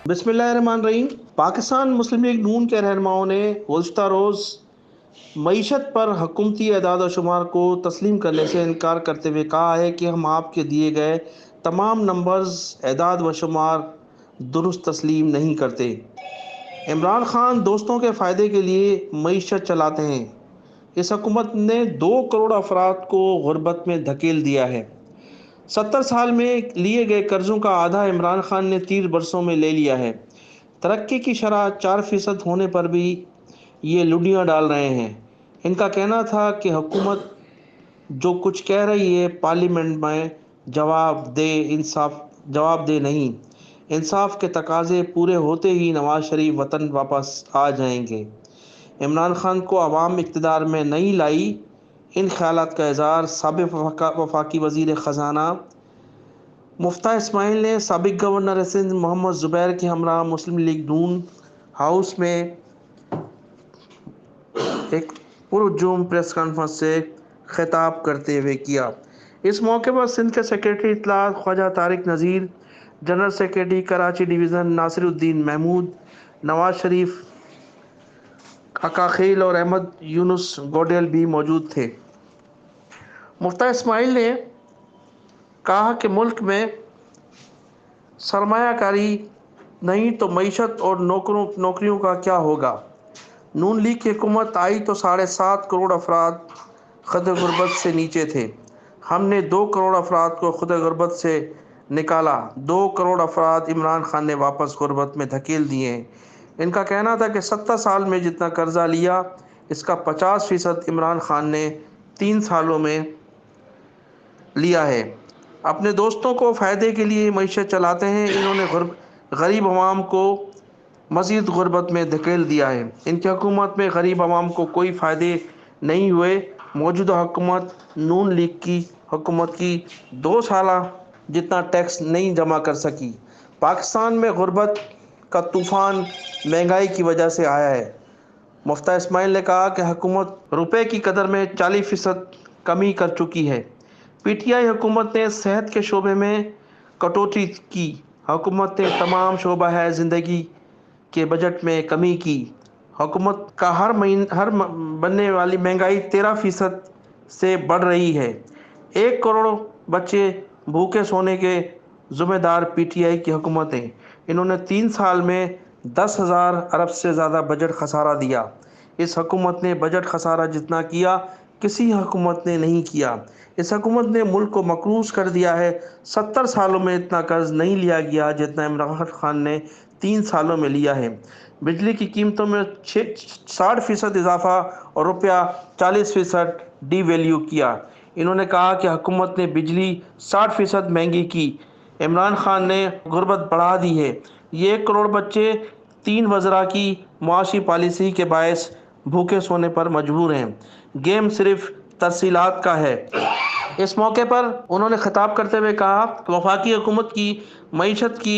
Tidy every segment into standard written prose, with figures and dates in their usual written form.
بسم اللہ الرحمن الرحیم۔ پاکستان مسلم لیگ نون کے رہنماؤں نے گزشتہ روز معیشت پر حکومتی اعداد و شمار کو تسلیم کرنے سے انکار کرتے ہوئے کہا ہے کہ ہم آپ کے دیے گئے تمام نمبرز اعداد و شمار درست تسلیم نہیں کرتے۔ عمران خان دوستوں کے فائدے کے لیے معیشت چلاتے ہیں۔ اس حکومت نے 2 کروڑ افراد کو غربت میں دھکیل دیا ہے۔ 70 سال میں لیے گئے قرضوں کا آدھا عمران خان نے 30 برسوں میں لے لیا ہے۔ ترقی کی شرح 4% ہونے پر بھی یہ لڈیاں ڈال رہے ہیں۔ ان کا کہنا تھا کہ حکومت جو کچھ کہہ رہی ہے پارلیمنٹ میں جواب دے نہیں۔ انصاف کے تقاضے پورے ہوتے ہی نواز شریف وطن واپس آ جائیں گے۔ عمران خان کو عوام اقتدار میں نہیں لائی، ان خیالات کا اظہار سابق وفاقی وزیر خزانہ مفتاح اسماعیل نے سابق گورنر سندھ محمد زبیر کے ہمراہ مسلم لیگ نون ہاؤس میں ایک پرہجوم پریس کانفرنس سے خطاب کرتے ہوئے کیا۔ اس موقع پر سندھ کے سیکرٹری اطلاعات Khawaja Tariq Nazir, general secretary Karachi division Nasiruddin Mahmood, Nawaz Sharif عقاقیل اور احمد یونس گوڈیل بھی موجود تھے۔ مفتاح اسماعیل نے کہا کہ ملک میں سرمایہ کاری نہیں تو معیشت اور نوکریوں کا کیا ہوگا۔ نون لیگ کی حکومت آئی تو 7.5 کروڑ افراد خط غربت سے نیچے تھے۔ ہم نے 2 کروڑ افراد کو خط غربت سے نکالا۔ 2 کروڑ افراد عمران خان نے واپس غربت میں دھکیل دیے ہیں۔ ان کا کہنا تھا کہ 70 سال میں جتنا قرضہ لیا اس کا 50% عمران خان نے 3 سالوں میں لیا ہے۔ اپنے دوستوں کو فائدے کے لیے معیشت چلاتے ہیں۔ انہوں نے غریب عوام کو مزید غربت میں دھکیل دیا ہے۔ ان کی حکومت میں غریب عوام کو کوئی فائدے نہیں ہوئے۔ موجودہ حکومت نون لیگ کی حکومت کی 2 سالہ جتنا ٹیکس نہیں جمع کر سکی۔ پاکستان میں غربت کا طوفان مہنگائی کی وجہ سے آیا ہے۔ مفتاح اسماعیل نے کہا کہ حکومت روپے کی قدر میں 40% کمی کر چکی ہے۔ پی ٹی آئی حکومت نے صحت کے شعبے میں کٹوتی کی۔ حکومت نے تمام شعبہ زندگی کے بجٹ میں کمی کی۔ حکومت کا ہر بننے والی مہنگائی 13% سے بڑھ رہی ہے۔ 1 کروڑ بچے بھوکے سونے کے ذمہ دار پی ٹی آئی کی حکومت ہے۔ انہوں نے 3 سال میں 10,000 ارب سے زیادہ بجٹ خسارہ دیا۔ اس حکومت نے بجٹ خسارہ جتنا کیا کسی حکومت نے نہیں کیا۔ اس حکومت نے ملک کو مقروض کر دیا ہے۔ 70 سالوں میں اتنا قرض نہیں لیا گیا جتنا عمران خان نے 3 سالوں میں لیا ہے۔ بجلی کی قیمتوں میں 60% اضافہ اور روپیہ 40% ڈی ویلیو کیا۔ انہوں نے کہا کہ حکومت نے بجلی 60% مہنگی کی۔ عمران خان نے غربت بڑھا دی ہے۔ یہ 1 کروڑ بچے 3 وزراء کی معاشی پالیسی کے باعث بھوکے سونے پر مجبور ہیں۔ گیم صرف ترسیلات کا ہے۔ اس موقع پر انہوں نے خطاب کرتے ہوئے کہا کہ وفاقی حکومت کی معیشت کی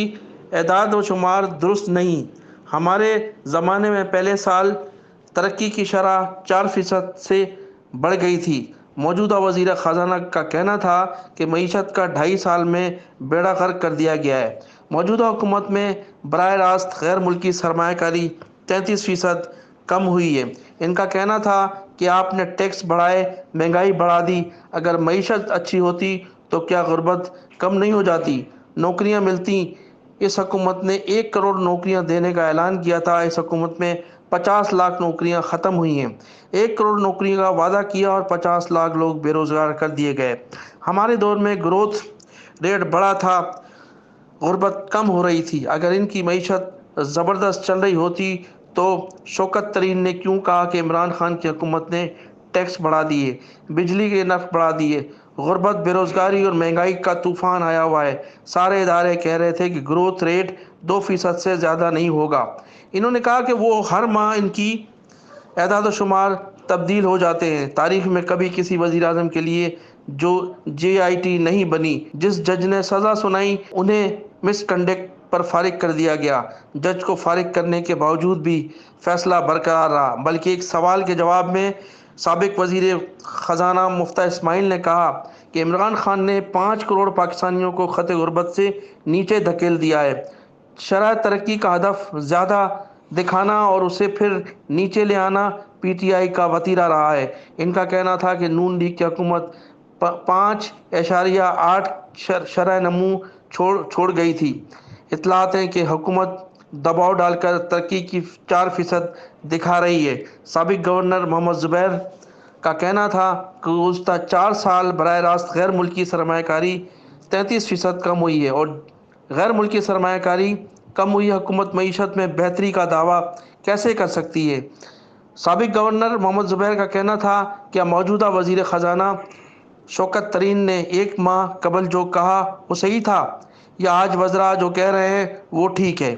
اعداد و شمار درست نہیں۔ ہمارے زمانے میں پہلے سال ترقی کی شرح 4% سے بڑھ گئی تھی۔ موجودہ وزیر خزانہ کا کہنا تھا کہ معیشت کا 2.5 سال میں بیڑا غرق کر دیا گیا ہے۔ موجودہ حکومت میں براہ راست غیر ملکی سرمایہ کاری 33% کم ہوئی ہے۔ ان کا کہنا تھا کہ آپ نے ٹیکس بڑھائے، مہنگائی بڑھا دی۔ اگر معیشت اچھی ہوتی تو کیا غربت کم نہیں ہو جاتی؟ نوکریاں ملتی۔ اس حکومت نے 1 کروڑ نوکریاں دینے کا اعلان کیا تھا۔ اس حکومت میں 50 لاکھ نوکریاں ختم ہوئی ہیں۔ 1 کروڑ نوکریوں کا وعدہ کیا اور 50 لاکھ لوگ بے روزگار کر دیے گئے۔ ہمارے دور میں گروتھ ریٹ بڑا تھا، غربت کم ہو رہی تھی۔ اگر ان کی معیشت زبردست چل رہی ہوتی تو شوکت ترین نے کیوں کہا کہ عمران خان کی حکومت نے ٹیکس بڑھا دیے، بجلی کے نرخ بڑھا دیے؟ غربت، بے روزگاری اور مہنگائی کا طوفان آیا ہوا ہے۔ سارے ادارے کہہ رہے تھے کہ گروتھ ریٹ 2% سے زیادہ نہیں ہوگا۔ انہوں نے کہا کہ وہ ہر ماہ ان کی اعداد و شمار تبدیل ہو جاتے ہیں۔ تاریخ میں کبھی کسی وزیر اعظم کے لیے جو جے آئی ٹی نہیں بنی۔ جس جج نے سزا سنائی انہیں مس کنڈکٹ پر فارغ کر دیا گیا۔ جج کو فارغ کرنے کے باوجود بھی فیصلہ برقرار رہا۔ بلکہ ایک سوال کے جواب میں سابق وزیر خزانہ مفتاح اسماعیل نے کہا کہ عمران خان نے 5 کروڑ پاکستانیوں کو خط غربت سے نیچے دھکیل دیا ہے۔ شرح ترقی کا ہدف زیادہ دکھانا اور اسے پھر نیچے لے آنا پی ٹی آئی کا وتیرہ رہا ہے۔ ان کا کہنا تھا کہ نون لیگ کی حکومت 5.8 شرح نمو چھوڑ گئی تھی۔ اطلاعات ہیں کہ حکومت دباؤ ڈال کر ترقی کی 4% دکھا رہی ہے۔ سابق گورنر محمد زبیر کا کہنا تھا کہ گزشتہ 4 سال براہ راست غیر ملکی سرمایہ کاری 33% کم ہوئی ہے، اور غیر ملکی سرمایہ کاری کم ہوئی حکومت معیشت میں بہتری کا دعویٰ کیسے کر سکتی ہے؟ سابق گورنر محمد زبیر کا کہنا تھا کہ موجودہ وزیر خزانہ شوکت ترین نے 1 ماہ قبل جو کہا وہ صحیح تھا، یا آج وزراء جو کہہ رہے ہیں وہ ٹھیک ہے؟